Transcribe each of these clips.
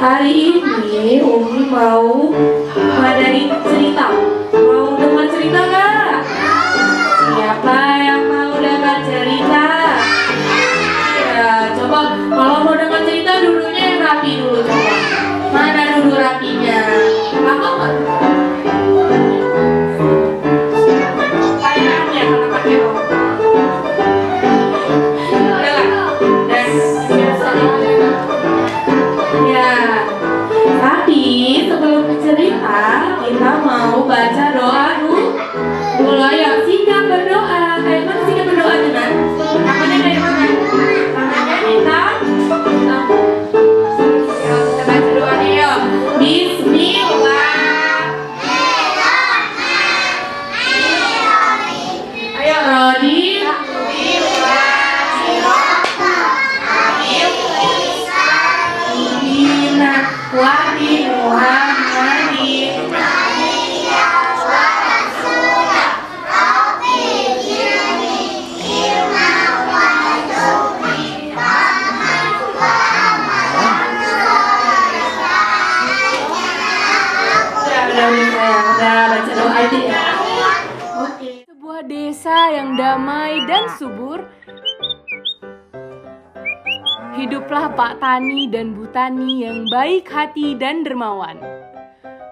Hari ini Umi mau ngadain cerita. Mau dengar cerita nggak? Siapa yang mau dengar cerita? Ya, coba kalau mau dengar cerita duduknya yang rapi dulu coba. Mana duduk rapinya? Aku nggak? Kayaknya kalau pakai rok. Ya, tapi sebelum cerita kita mau baca doa dulu. Ayo, sikap berdoa. Kayak mana sikap berdoa Junan? Tangannya kayak mana? Tangannya kita. Kita baca doanya yuk. Bismillah. Ayo Rodi. Wadi Muhammadin udah baca doa aja ya. Oke. Sebuah desa yang damai dan subur, hiduplah Pak Tani dan Bu Tani yang baik hati dan dermawan.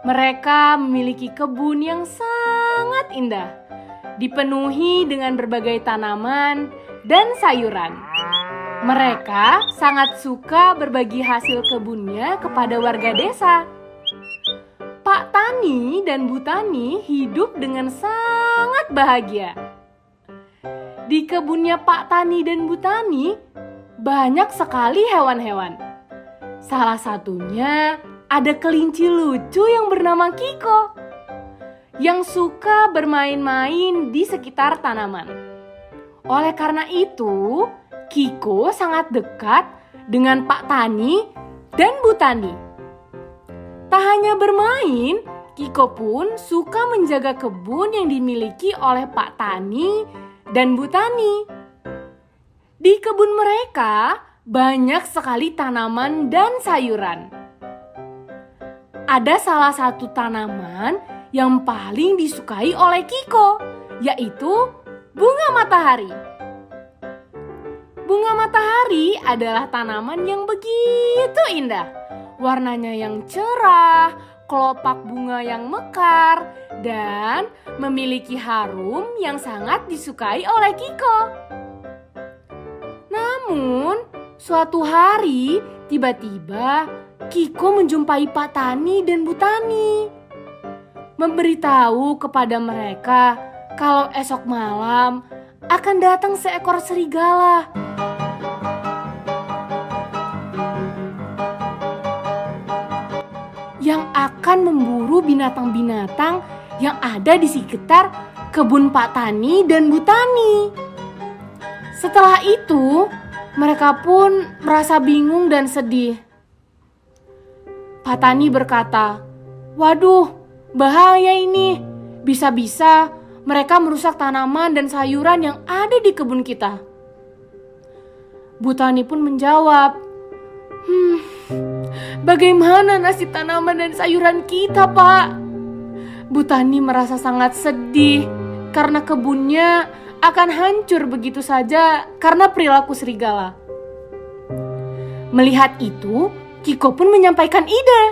Mereka memiliki kebun yang sangat indah, dipenuhi dengan berbagai tanaman dan sayuran. Mereka sangat suka berbagi hasil kebunnya kepada warga desa. Pak Tani dan Bu Tani hidup dengan sangat bahagia. Di kebunnya Pak Tani dan Bu Tani banyak sekali hewan-hewan. Salah satunya ada kelinci lucu yang bernama Kiko, yang suka bermain-main di sekitar tanaman. Oleh karena itu, Kiko sangat dekat dengan Pak Tani dan Bu Tani. Tak hanya bermain, Kiko pun suka menjaga kebun yang dimiliki oleh Pak Tani dan Bu Tani. Di kebun mereka banyak sekali tanaman dan sayuran. Ada salah satu tanaman yang paling disukai oleh Kiko, yaitu bunga matahari. Bunga matahari adalah tanaman yang begitu indah. Warnanya yang cerah, kelopak bunga yang mekar, dan memiliki harum yang sangat disukai oleh Kiko. Namun, suatu hari tiba-tiba Kiko menjumpai Pak Tani dan Bu Tani. Memberitahu kepada mereka kalau esok malam akan datang seekor serigala. Yang akan memburu binatang-binatang yang ada di sekitar kebun Pak Tani dan Bu Tani. Setelah itu, mereka pun merasa bingung dan sedih. Pak Tani berkata, "Waduh, bahaya ini. Bisa-bisa mereka merusak tanaman dan sayuran yang ada di kebun kita." Bu Tani pun menjawab, "Bagaimana nasib tanaman dan sayuran kita, Pak?" Bu Tani merasa sangat sedih karena kebunnya akan hancur begitu saja karena perilaku serigala. Melihat itu, Kiko pun menyampaikan ide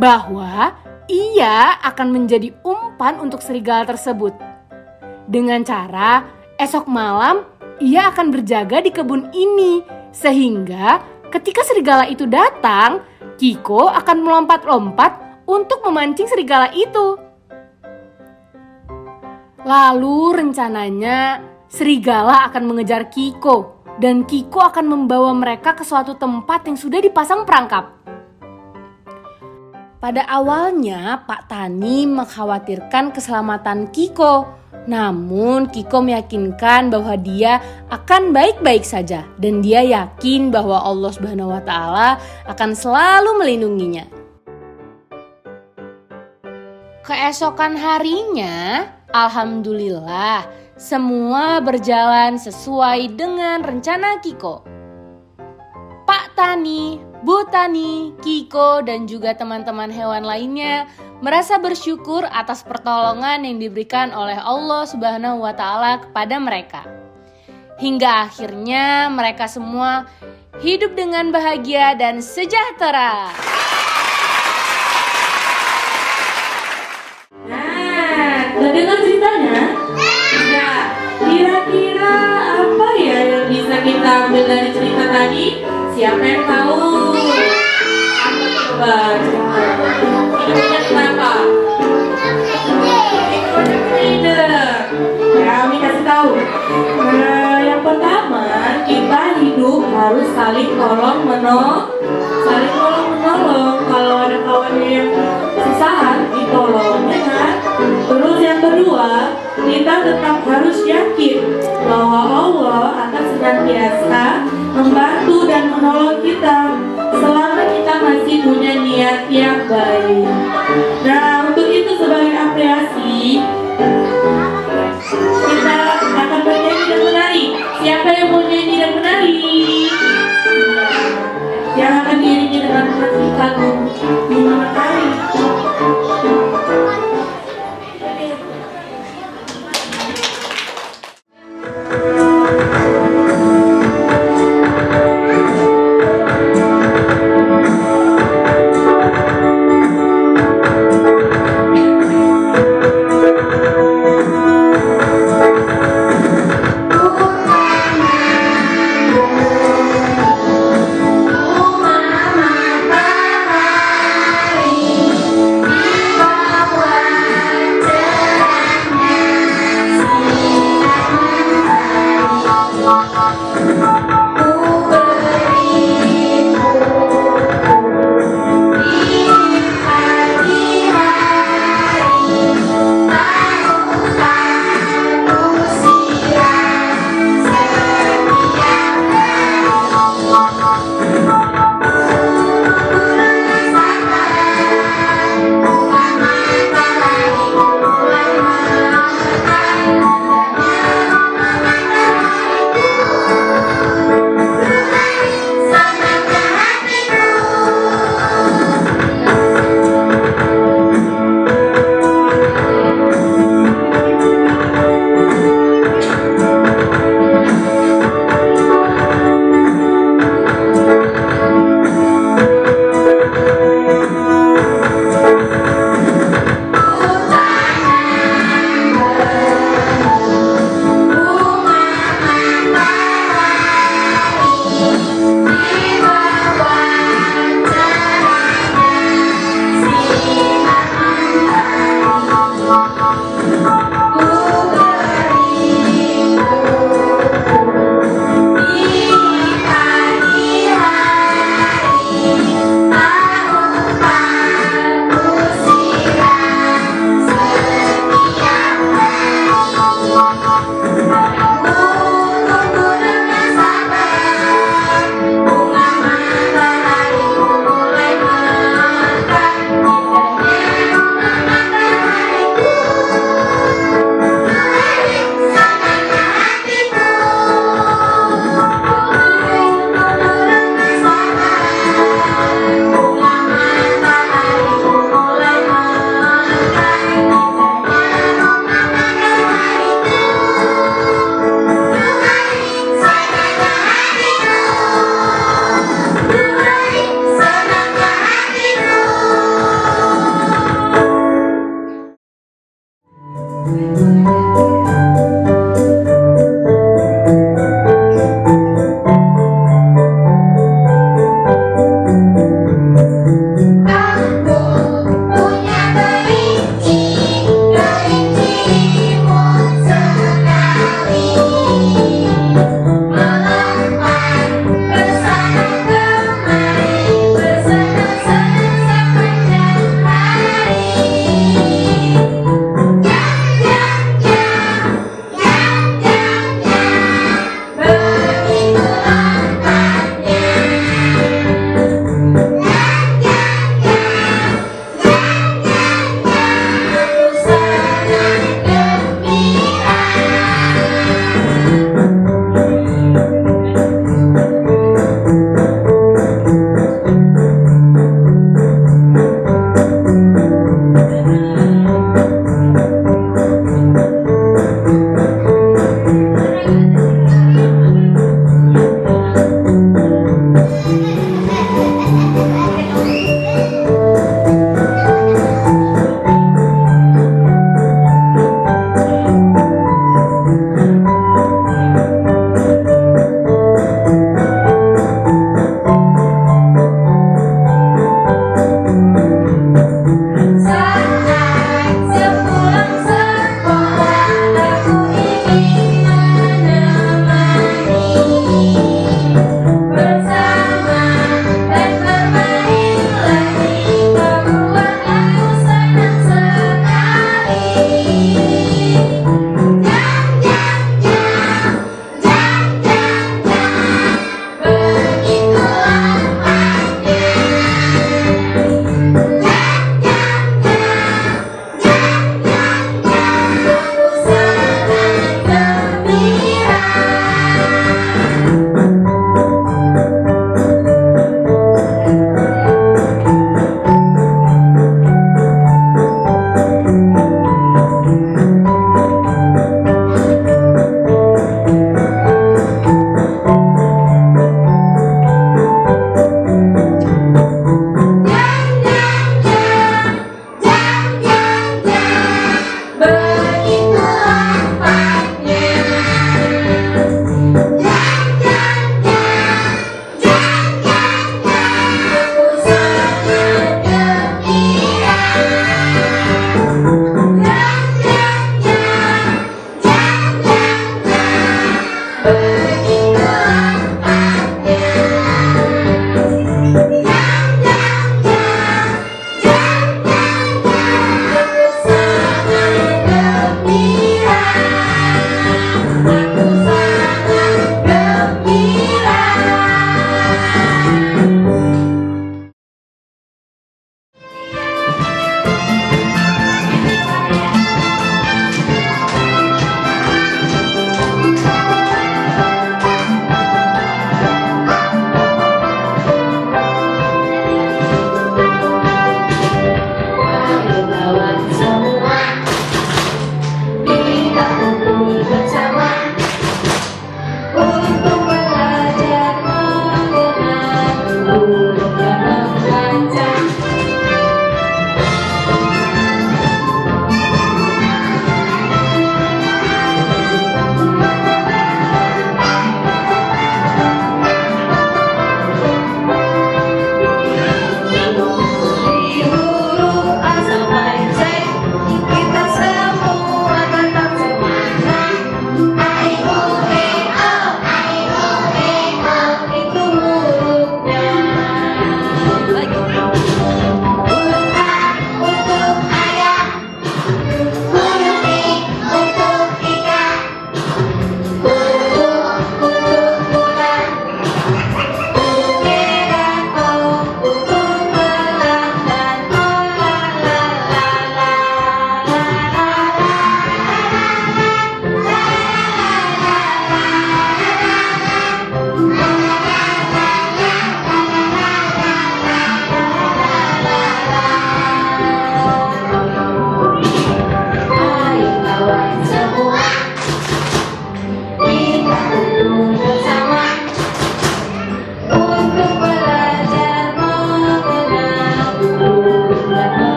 bahwa ia akan menjadi umpan untuk serigala tersebut. Dengan cara esok malam ia akan berjaga di kebun ini, sehingga ketika serigala itu datang, Kiko akan melompat-lompat untuk memancing serigala itu. Lalu rencananya serigala akan mengejar Kiko dan Kiko akan membawa mereka ke suatu tempat yang sudah dipasang perangkap. Pada awalnya Pak Tani mengkhawatirkan keselamatan Kiko, namun Kiko meyakinkan bahwa dia akan baik-baik saja dan dia yakin bahwa Allah Subhanahu wa Ta'ala akan selalu melindunginya. Keesokan harinya, alhamdulillah, semua berjalan sesuai dengan rencana Kiko. Pak Tani, Bu Tani, Kiko, dan juga teman-teman hewan lainnya merasa bersyukur atas pertolongan yang diberikan oleh Allah Subhanahu wa Ta'ala kepada mereka. Hingga akhirnya mereka semua hidup dengan bahagia dan sejahtera. Nah, terdengar ceritanya? Ya, kira-kira apa ya yang bisa kita ambil dari cerita tadi? Siapa yang tahu? Apa coba cerita? Intinya kenapa? Ide. Ya, kami kasih tahu. Nah, yang pertama, kita hidup harus saling tolong menolong. Kalau ada kawan yang kesusahan, ditolong, ya kan? Terus yang kedua, kita tetap harus yakin bahwa Allah akan senantiasa membantu dan menolong kita selama kita masih punya niat yang baik. Nah,